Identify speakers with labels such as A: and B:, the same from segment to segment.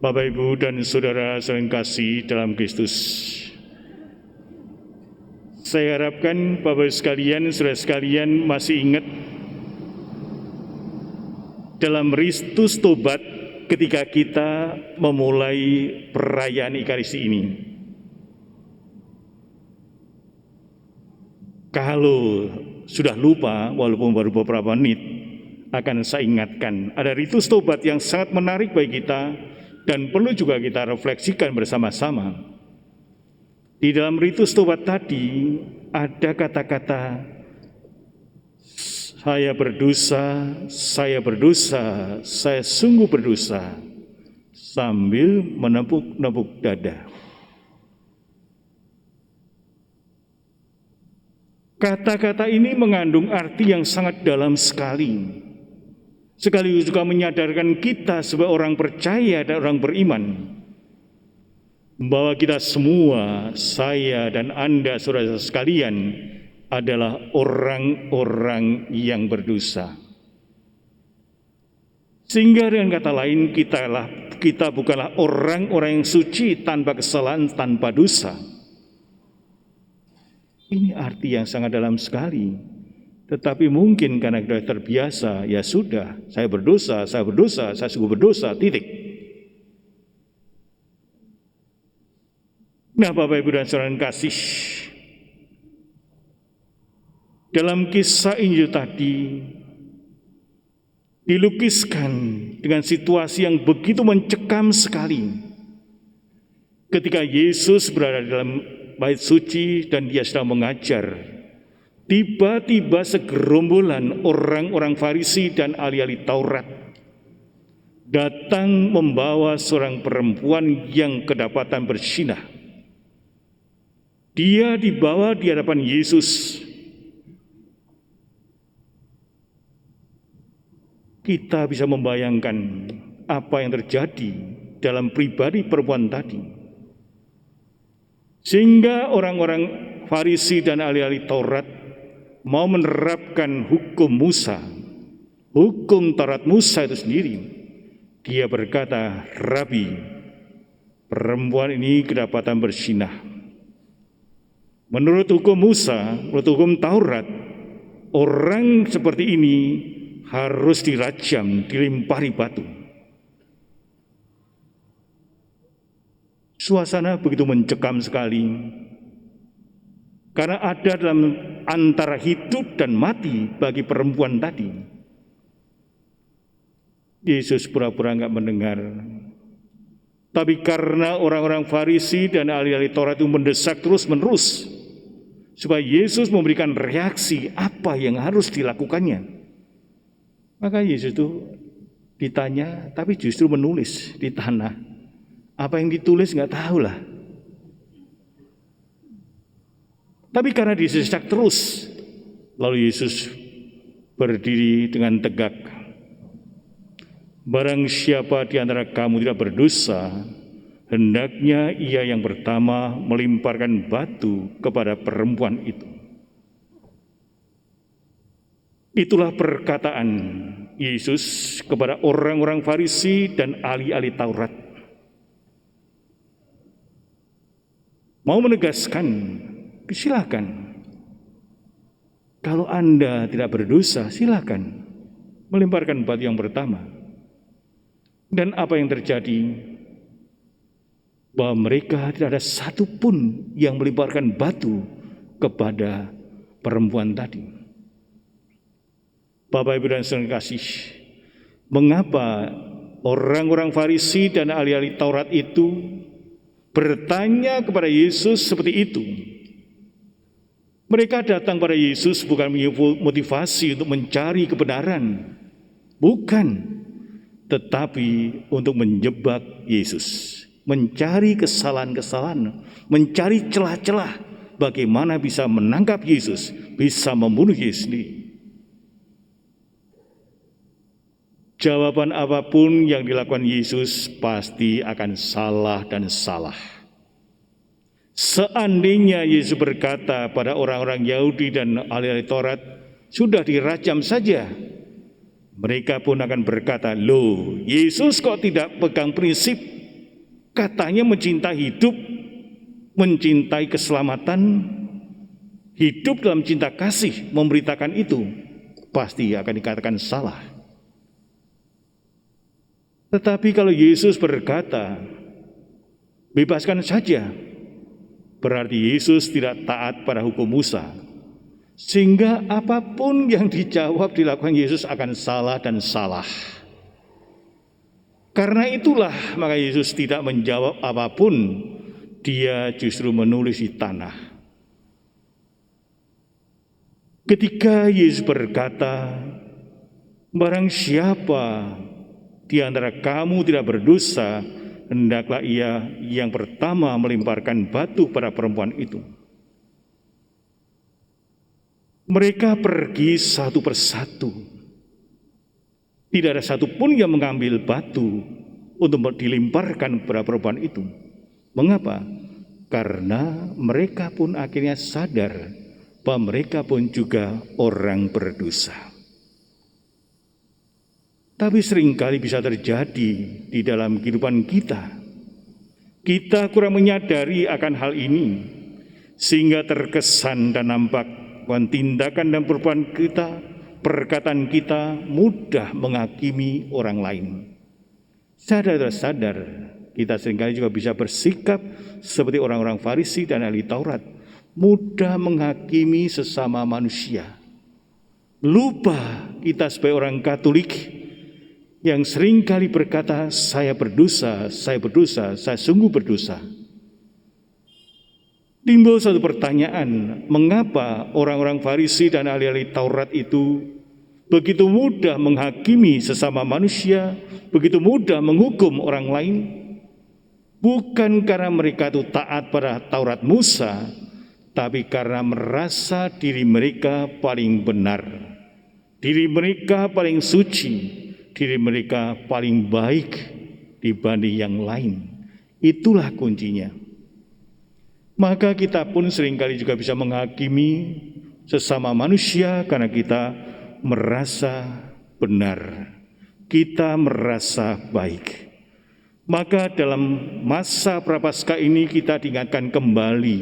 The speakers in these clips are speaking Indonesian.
A: Bapak, Ibu, dan Saudara saling kasih dalam Kristus. Saya harapkan Bapak sekalian, saudara sekalian masih ingat dalam Ristus Tobat ketika kita memulai perayaan Ekaristi ini. Kalau sudah lupa, walaupun baru beberapa menit, akan saya ingatkan, ada Ritus Tobat yang sangat menarik bagi kita dan perlu juga kita refleksikan bersama-sama. Di dalam Ritus Tobat tadi ada kata-kata, saya berdosa, saya sungguh berdosa, sambil menepuk-nepuk dada. Kata-kata ini mengandung arti yang sangat dalam sekali. Sekaligus juga menyadarkan kita sebagai orang percaya dan orang beriman, bahwa kita semua, saya dan Anda, saudara sekalian, adalah orang-orang yang berdosa. Sehingga dengan kata lain, kita bukanlah orang-orang yang suci tanpa kesalahan, tanpa dosa. Ini arti yang sangat dalam sekali. Tetapi mungkin karena kita terbiasa, ya sudah, saya berdosa, saya sungguh berdosa, titik. Nah, Bapak, Ibu, dan saudara kasih, dalam kisah Injil tadi dilukiskan dengan situasi yang begitu mencekam sekali. Ketika Yesus berada dalam bait suci dan dia sedang mengajar, tiba-tiba segerombolan orang-orang Farisi dan ahli-ahli Taurat datang membawa seorang perempuan yang kedapatan berzinah. Dia dibawa di hadapan Yesus. Kita bisa membayangkan apa yang terjadi dalam pribadi perempuan tadi. Sehingga orang-orang Farisi dan ahli-ahli Taurat mau menerapkan hukum Musa, hukum Taurat Musa itu sendiri. Dia berkata, Rabi, perempuan ini kedapatan berzinah. Menurut hukum Musa, menurut hukum Taurat, orang seperti ini harus dirajam, dilempari batu. Suasana begitu mencekam sekali. Karena ada dalam antara hidup dan mati bagi perempuan tadi. Yesus pura-pura enggak mendengar. Tapi karena orang-orang Farisi dan ahli-ahli Taurat itu mendesak terus-menerus supaya Yesus memberikan reaksi apa yang harus dilakukannya, maka Yesus itu ditanya, tapi justru menulis di tanah. Apa yang ditulis enggak tahu lah. Tapi karena disesak terus, lalu Yesus berdiri dengan tegak. Barang siapa di antara kamu tidak berdosa, hendaknya ia yang pertama melemparkan batu kepada perempuan itu. Itulah perkataan Yesus kepada orang-orang Farisi dan ahli-ahli Taurat. Mau menegaskan, silakan. Kalau Anda tidak berdosa, silakan melemparkan batu yang pertama. Dan apa yang terjadi? Bahwa mereka tidak ada satupun yang melemparkan batu kepada perempuan tadi. Bapak, Ibu, dan saudara kasih, mengapa orang-orang Farisi dan ahli-ahli Taurat itu bertanya kepada Yesus seperti itu? Mereka datang pada Yesus bukan motivasi untuk mencari kebenaran, bukan, tetapi untuk menjebak Yesus, mencari kesalahan-kesalahan, mencari celah-celah bagaimana bisa menangkap Yesus, bisa membunuh Yesus sendiri. Jawaban apapun yang dilakukan Yesus pasti akan salah dan salah. Seandainya Yesus berkata pada orang-orang Yahudi dan ahli-ahli Taurat, sudah dirajam saja, mereka pun akan berkata, loh, Yesus kok tidak pegang prinsip katanya mencintai hidup, mencintai keselamatan, hidup dalam cinta kasih, memberitakan itu, pasti akan dikatakan salah. Tetapi kalau Yesus berkata, bebaskan saja, berarti Yesus tidak taat pada hukum Musa. Sehingga apapun yang dijawab dilakukan Yesus akan salah dan salah. Karena itulah maka Yesus tidak menjawab apapun, dia justru menulis di tanah. Ketika Yesus berkata, barang siapa di antara kamu tidak berdosa, hendaklah ia yang pertama melemparkan batu pada perempuan itu. Mereka pergi satu persatu. Tidak ada satupun yang mengambil batu untuk dilemparkan pada perempuan itu. Mengapa? Karena mereka pun akhirnya sadar bahwa mereka pun juga orang berdosa. Tapi seringkali bisa terjadi di dalam kehidupan kita. Kita kurang menyadari akan hal ini, sehingga terkesan dan nampak bahwa tindakan dan perbuatan kita, perkataan kita mudah menghakimi orang lain. Sadar, kita seringkali juga bisa bersikap seperti orang-orang Farisi dan ahli Taurat, mudah menghakimi sesama manusia. Lupa kita sebagai orang Katolik yang seringkali berkata, saya berdosa, saya sungguh berdosa. Timbul satu pertanyaan, mengapa orang-orang Farisi dan ahli-ahli Taurat itu begitu mudah menghakimi sesama manusia, begitu mudah menghukum orang lain? Bukan karena mereka itu taat pada Taurat Musa, tapi karena merasa diri mereka paling benar, diri mereka paling suci, diri mereka paling baik dibanding yang lain. Itulah kuncinya. Maka kita pun seringkali juga bisa menghakimi sesama manusia karena kita merasa benar, kita merasa baik. Maka dalam masa Prapaskah ini kita diingatkan kembali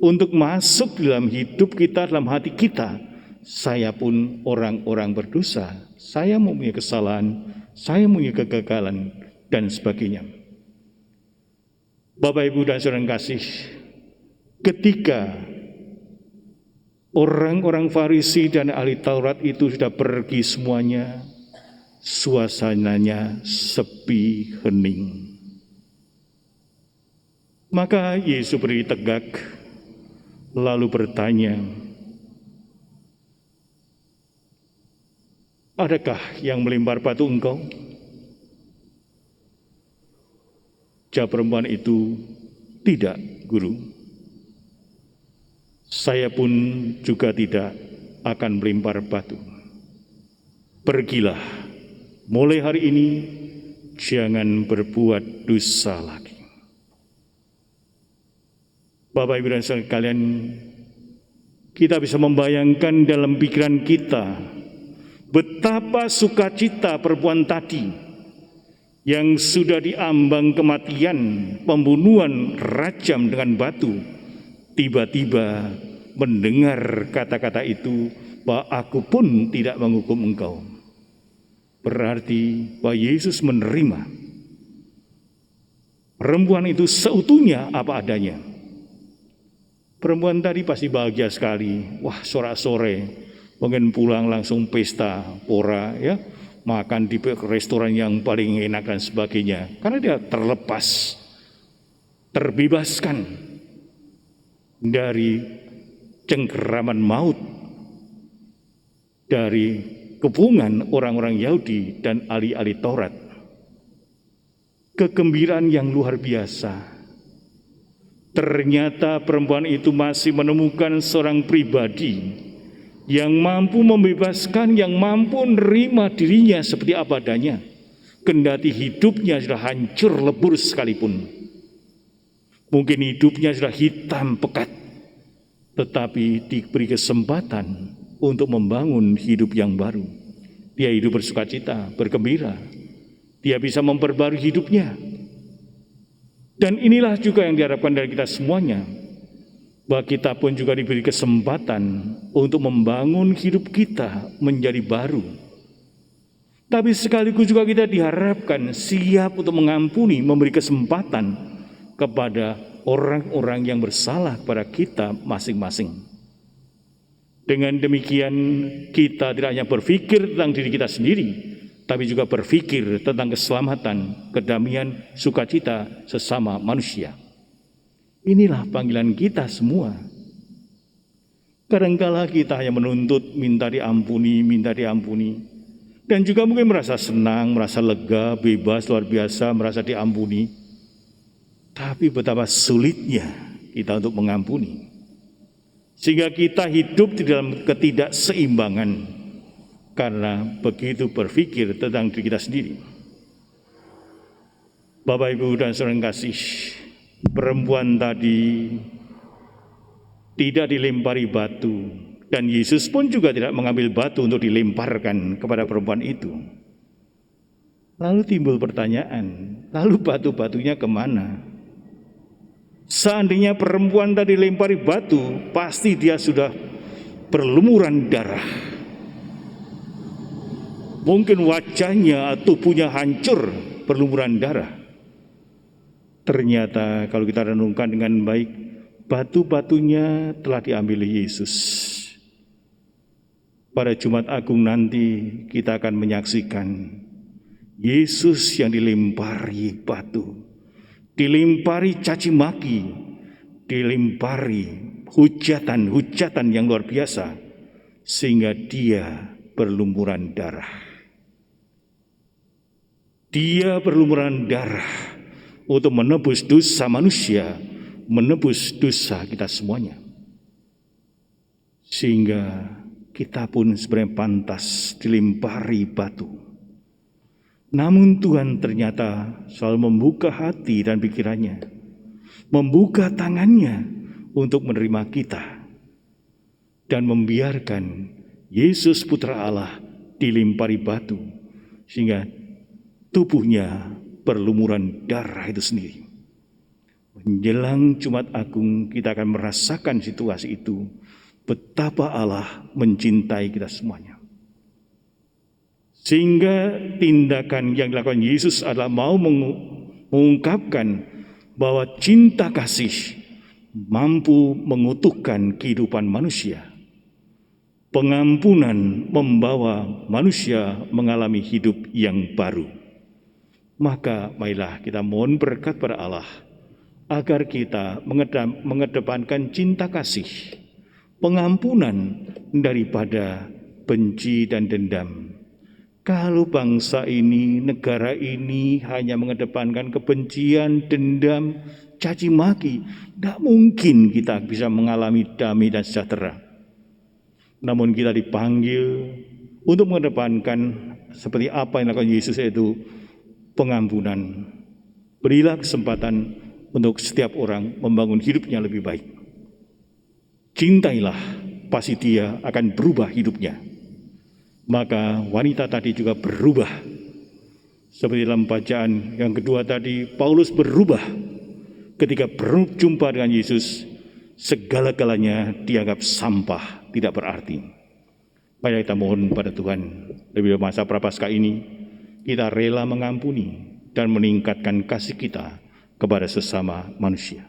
A: untuk masuk dalam hidup kita, dalam hati kita. Saya pun orang-orang berdosa, saya mempunyai kesalahan, saya mempunyai kegagalan, dan sebagainya. Bapak, Ibu, dan saudara kasih, ketika orang-orang Farisi dan ahli Taurat itu sudah pergi semuanya, suasananya sepi hening. Maka Yesus berdiri tegak, lalu bertanya, adakah yang melempar batu engkau? Jawab perempuan itu, tidak, Guru. Saya pun juga tidak akan melempar batu. Pergilah, mulai hari ini jangan berbuat dosa lagi. Bapak, Ibu, dan saudara sekalian, kita bisa membayangkan dalam pikiran kita betapa sukacita perempuan tadi yang sudah diambang kematian, pembunuhan, rajam dengan batu, tiba-tiba mendengar kata-kata itu, bahwa aku pun tidak menghukum engkau. Berarti bahwa Yesus menerima perempuan itu seutuhnya apa adanya. Perempuan tadi pasti bahagia sekali. Wah, sore-sore pengen pulang langsung pesta pora, ya, makan di restoran yang paling enak dan sebagainya. Karena dia terlepas, terbebaskan dari cengkeraman maut, dari kepungan orang-orang Yahudi dan ahli-ahli Taurat. Kegembiraan yang luar biasa. Ternyata perempuan itu masih menemukan seorang pribadi yang mampu membebaskan, yang mampu menerima dirinya seperti apa adanya, kendati hidupnya sudah hancur lebur sekalipun. Mungkin hidupnya sudah hitam pekat, tetapi diberi kesempatan untuk membangun hidup yang baru. Dia hidup bersukacita, bergembira. Dia bisa memperbarui hidupnya. Dan inilah juga yang diharapkan dari kita semuanya, bahwa kita pun juga diberi kesempatan untuk membangun hidup kita menjadi baru. Tapi sekaligus juga kita diharapkan siap untuk mengampuni, memberi kesempatan kepada orang-orang yang bersalah kepada kita masing-masing. Dengan demikian kita tidak hanya berpikir tentang diri kita sendiri, tapi juga berpikir tentang keselamatan, kedamaian, sukacita sesama manusia. Inilah panggilan kita semua. Kadangkala kita hanya menuntut minta diampuni. Dan juga mungkin merasa senang, merasa lega, bebas, luar biasa, merasa diampuni. Tapi betapa sulitnya kita untuk mengampuni. Sehingga kita hidup di dalam ketidakseimbangan. Karena begitu berpikir tentang diri kita sendiri. Bapak, Ibu, dan saudara yang kasih, perempuan tadi tidak dilempari batu, dan Yesus pun juga tidak mengambil batu untuk dilemparkan kepada perempuan itu. Lalu timbul pertanyaan, lalu batu-batunya kemana? Seandainya perempuan tadi dilempari batu, pasti dia sudah berlumuran darah. Mungkin wajahnya, tubuhnya hancur, berlumuran darah. Ternyata kalau kita renungkan dengan baik, batu-batunya telah diambil Yesus. Pada Jumat Agung nanti kita akan menyaksikan Yesus yang dilempari batu, dilempari caci maki, dilempari hujatan yang luar biasa, sehingga dia berlumuran darah. Dia berlumuran darah untuk menebus dosa manusia, menebus dosa kita semuanya. Sehingga kita pun sebenarnya pantas dilempari batu. Namun Tuhan ternyata selalu membuka hati dan pikirannya, membuka tangannya untuk menerima kita, dan membiarkan Yesus Putra Allah dilempari batu, sehingga tubuhnya berlumuran darah itu sendiri. Menjelang Jumat Agung kita akan merasakan situasi itu, betapa Allah mencintai kita semuanya. Sehingga tindakan yang dilakukan Yesus adalah mau mengungkapkan bahwa cinta kasih mampu mengutuhkan kehidupan manusia. Pengampunan membawa manusia mengalami hidup yang baru. Maka marilah kita mohon berkat pada Allah agar kita mengedepankan cinta kasih, pengampunan daripada benci dan dendam. Kalau bangsa ini, negara ini hanya mengedepankan kebencian, dendam, caci maki, tidak mungkin kita bisa mengalami damai dan sejahtera. Namun kita dipanggil untuk mengedepankan seperti apa yang dilakukan Yesus, yaitu pengampunan. Berilah kesempatan untuk setiap orang membangun hidupnya lebih baik. Cintailah, pasti dia akan berubah hidupnya. Maka wanita tadi juga berubah. Seperti dalam bacaan yang kedua tadi, Paulus berubah ketika berjumpa dengan Yesus. Segala-galanya dianggap sampah, tidak berarti. Mari kita mohon pada Tuhan, lebih dari masa Prapaskah ini, kita rela mengampuni dan meningkatkan kasih kita kepada sesama manusia.